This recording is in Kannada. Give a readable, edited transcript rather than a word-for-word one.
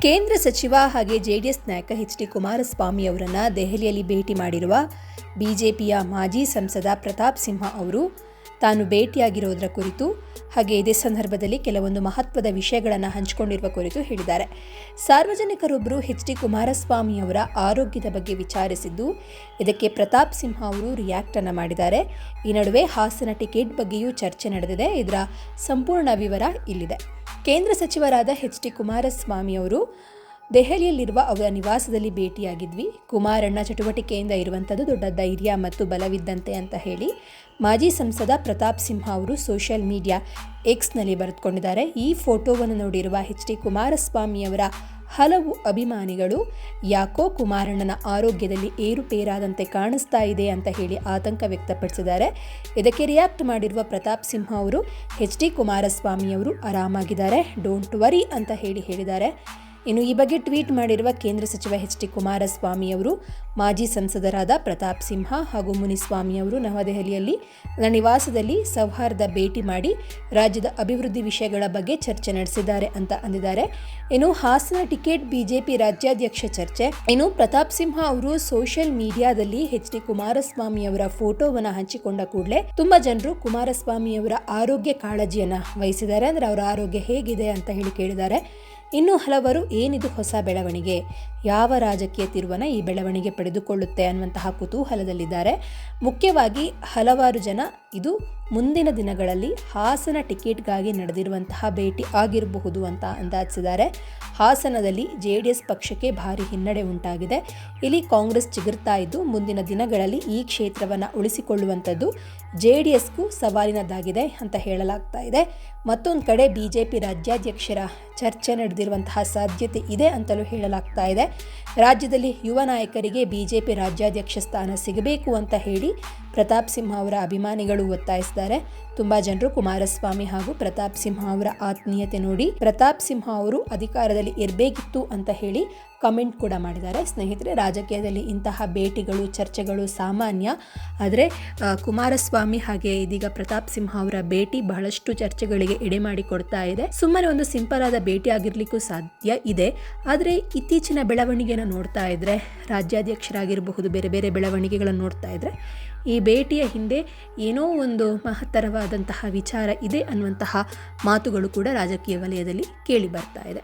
ಕೇಂದ್ರ ಸಚಿವ ಹಾಗೆ ಜೆಡಿಎಸ್ ನಾಯಕ ಎಚ್.ಡಿ. ಕುಮಾರಸ್ವಾಮಿ ಅವರನ್ನು ದೆಹಲಿಯಲ್ಲಿ ಭೇಟಿ ಮಾಡಿರುವ ಬಿಜೆಪಿಯ ಮಾಜಿ ಸಂಸದ ಪ್ರತಾಪ್ ಸಿಂಹ ಅವರು ತಾನು ಭೇಟಿಯಾಗಿರೋದರ ಕುರಿತು ಹಾಗೆ ಇದೇ ಸಂದರ್ಭದಲ್ಲಿ ಕೆಲವೊಂದು ಮಹತ್ವದ ವಿಷಯಗಳನ್ನು ಹಂಚಿಕೊಂಡಿರುವ ಕುರಿತು ಹೇಳಿದ್ದಾರೆ. ಸಾರ್ವಜನಿಕರೊಬ್ಬರು ಎಚ್.ಡಿ. ಕುಮಾರಸ್ವಾಮಿ ಅವರ ಆರೋಗ್ಯದ ಬಗ್ಗೆ ವಿಚಾರಿಸಿದ್ದು, ಇದಕ್ಕೆ ಪ್ರತಾಪ್ ಸಿಂಹ ಅವರು ರಿಯಾಕ್ಟ್ ಅನ್ನು ಮಾಡಿದ್ದಾರೆ. ಈ ನಡುವೆ ಹಾಸನ ಟಿಕೆಟ್ ಬಗ್ಗೆಯೂ ಚರ್ಚೆ ನಡೆದಿದೆ. ಇದರ ಸಂಪೂರ್ಣ ವಿವರ ಇಲ್ಲಿದೆ. ಕೇಂದ್ರ ಸಚಿವರಾದ ಎಚ್.ಡಿ. ಕುಮಾರಸ್ವಾಮಿ ಅವರು ದೆಹಲಿಯಲ್ಲಿರುವ ಅವರ ನಿವಾಸದಲ್ಲಿ ಭೇಟಿಯಾಗಿದ್ವಿ. ಕುಮಾರಣ್ಣ ಚಟುವಟಿಕೆಯಿಂದ ಇರುವಂಥದ್ದು ದೊಡ್ಡ ಧೈರ್ಯ ಮತ್ತು ಬಲವಿದ್ದಂತೆ ಅಂತ ಹೇಳಿ ಮಾಜಿ ಸಂಸದ ಪ್ರತಾಪ್ ಸಿಂಹ ಅವರು ಸೋಷಿಯಲ್ ಮೀಡಿಯಾ ಎಕ್ಸ್ನಲ್ಲಿ ಬರೆದುಕೊಂಡಿದ್ದಾರೆ. ಈ ಫೋಟೋವನ್ನು ನೋಡಿರುವ ಎಚ್.ಡಿ. ಕುಮಾರಸ್ವಾಮಿ ಅವರ ಹಲವು ಅಭಿಮಾನಿಗಳು ಯಾಕೋ ಕುಮಾರಣ್ಣನ ಆರೋಗ್ಯದಲ್ಲಿ ಏರುಪೇರಾದಂತೆ ಕಾಣಿಸ್ತಾ ಇದೆ ಅಂತ ಹೇಳಿ ಆತಂಕ ವ್ಯಕ್ತಪಡಿಸಿದ್ದಾರೆ. ಇದಕ್ಕೆ ರಿಯಾಕ್ಟ್ ಮಾಡಿರುವ ಪ್ರತಾಪ್ ಸಿಂಹ ಅವರು ಎಚ್.ಡಿ. ಕುಮಾರಸ್ವಾಮಿ ಅವರು ಆರಾಮಾಗಿದ್ದಾರೆ, ಡೋಂಟ್ ವರಿ ಅಂತ ಹೇಳಿದ್ದಾರೆ. ಇನ್ನು ಈ ಬಗ್ಗೆ ಟ್ವೀಟ್ ಮಾಡಿರುವ ಕೇಂದ್ರ ಸಚಿವ ಎಚ್.ಡಿ. ಕುಮಾರಸ್ವಾಮಿ ಅವರು ಮಾಜಿ ಸಂಸದರಾದ ಪ್ರತಾಪ್ ಸಿಂಹ ಹಾಗೂ ಮುನಿಸ್ವಾಮಿ ಅವರು ನವದೆಹಲಿಯಲ್ಲಿ ನನ್ನ ನಿವಾಸದಲ್ಲಿ ಸೌಹಾರ್ದ ಭೇಟಿ ಮಾಡಿ ರಾಜ್ಯದ ಅಭಿವೃದ್ಧಿ ವಿಷಯಗಳ ಬಗ್ಗೆ ಚರ್ಚೆ ನಡೆಸಿದ್ದಾರೆ ಅಂತ ಅಂದಿದ್ದಾರೆ. ಇನ್ನು ಹಾಸನ ಟಿಕೆಟ್ ಬಿಜೆಪಿ ರಾಜ್ಯಾಧ್ಯಕ್ಷ ಚರ್ಚೆ. ಇನ್ನು ಪ್ರತಾಪ್ ಸಿಂಹ ಅವರು ಸೋಷಿಯಲ್ ಮೀಡಿಯಾದಲ್ಲಿ ಎಚ್.ಡಿ. ಕುಮಾರಸ್ವಾಮಿ ಅವರ ಫೋಟೋವನ್ನು ಹಂಚಿಕೊಂಡ ಕೂಡಲೇ ತುಂಬಾ ಜನರು ಕುಮಾರಸ್ವಾಮಿ ಅವರ ಆರೋಗ್ಯ ಕಾಳಜಿಯನ್ನು ವಹಿಸಿದ್ದಾರೆ. ಅಂದರೆ ಅವರ ಆರೋಗ್ಯ ಹೇಗಿದೆ ಅಂತ ಹೇಳಿ ಕೇಳಿದ್ದಾರೆ. ಇನ್ನು ಹಲವರು ಏನಿದು ಹೊಸ ಬೆಳವಣಿಗೆ, ಯಾವ ರಾಜಕೀಯ ತಿರುವನ್ನ ಈ ಬೆಳವಣಿಗೆ ಪಡೆದುಕೊಳ್ಳುತ್ತೆ ಅನ್ನುವಂತಹ ಕುತೂಹಲದಲ್ಲಿದ್ದಾರೆ. ಮುಖ್ಯವಾಗಿ ಹಲವಾರು ಜನ ಇದು ಮುಂದಿನ ದಿನಗಳಲ್ಲಿ ಹಾಸನ ಟಿಕೆಟ್ಗಾಗಿ ನಡೆದಿರುವಂತಹ ಭೇಟಿ ಆಗಿರಬಹುದು ಅಂತ ಅಂದಾಜಿಸಿದ್ದಾರೆ. ಹಾಸನದಲ್ಲಿ ಜೆಡಿಎಸ್ ಪಕ್ಷಕ್ಕೆ ಭಾರಿ ಹಿನ್ನಡೆ ಉಂಟಾಗಿದೆ. ಇಲ್ಲಿ ಕಾಂಗ್ರೆಸ್ ಚಿಗುರ್ತಾ ಇದ್ದು ಮುಂದಿನ ದಿನಗಳಲ್ಲಿ ಈ ಕ್ಷೇತ್ರವನ್ನು ಉಳಿಸಿಕೊಳ್ಳುವಂಥದ್ದು ಜೆಡಿಎಸ್ಗೂ ಸವಾಲಿನದ್ದಾಗಿದೆ ಅಂತ ಹೇಳಲಾಗ್ತಾ ಇದೆ. ಮತ್ತೊಂದು ಕಡೆ ಬಿಜೆಪಿ ರಾಜ್ಯಾಧ್ಯಕ್ಷರ ಚರ್ಚೆ ನಡೆದಿರುವಂತಹ ಸಾಧ್ಯತೆ ಇದೆ ಅಂತಲೂ ಹೇಳಲಾಗ್ತಾ ಇದೆ. ರಾಜ್ಯದಲ್ಲಿ ಯುವ ನಾಯಕರಿಗೆ ಬಿಜೆಪಿ ರಾಜ್ಯಾಧ್ಯಕ್ಷ ಸ್ಥಾನ ಸಿಗಬೇಕು ಅಂತ ಹೇಳಿ ಪ್ರತಾಪ್ ಸಿಂಹ ಅವರ ಅಭಿಮಾನಿಗಳು ಒತ್ತಾಯಿಸಿದ್ದಾರೆ. ತುಂಬಾ ಜನರು ಕುಮಾರಸ್ವಾಮಿ ಹಾಗೂ ಪ್ರತಾಪ್ ಸಿಂಹ ಅವರ ಆತ್ಮೀಯತೆ ನೋಡಿ ಪ್ರತಾಪ್ ಸಿಂಹ ಅವರು ಅಧಿಕಾರದಲ್ಲಿ ಇರಬೇಕಿತ್ತು ಅಂತ ಹೇಳಿ ಕಮೆಂಟ್ ಕೂಡ ಮಾಡಿದ್ದಾರೆ. ಸ್ನೇಹಿತರೆ, ರಾಜಕೀಯದಲ್ಲಿ ಇಂತಹ ಭೇಟಿಗಳು ಚರ್ಚೆಗಳು ಸಾಮಾನ್ಯ. ಆದರೆ ಕುಮಾರಸ್ವಾಮಿ ಹಾಗೆ ಇದೀಗ ಪ್ರತಾಪ್ ಸಿಂಹ ಅವರ ಭೇಟಿ ಬಹಳಷ್ಟು ಚರ್ಚೆಗಳಿಗೆ ಎಡೆ ಮಾಡಿ ಕೊಡ್ತಾ ಇದೆ. ಸುಮ್ಮನೆ ಒಂದು ಸಿಂಪಲ್ ಆದ ಭೇಟಿ ಆಗಿರ್ಲಿಕ್ಕೂ ಸಾಧ್ಯ ಇದೆ. ಆದರೆ ಇತ್ತೀಚಿನ ಬೆಳವಣಿಗೆನ ನೋಡ್ತಾ ಇದ್ರೆ, ರಾಜ್ಯಾಧ್ಯಕ್ಷರಾಗಿರಬಹುದು, ಬೇರೆ ಬೇರೆ ಬೆಳವಣಿಗೆಗಳನ್ನು ನೋಡ್ತಾ ಇದ್ರೆ ಈ ಭೇಟಿಯ ಹಿಂದೆ ಏನೋ ಒಂದು ಮಹತ್ತರವಾದಂತಹ ವಿಚಾರ ಇದೆ ಅನ್ನುವಂತಹ ಮಾತುಗಳು ಕೂಡ ರಾಜಕೀಯ ವಲಯದಲ್ಲಿ ಕೇಳಿ ಬರ್ತಾ ಇದೆ.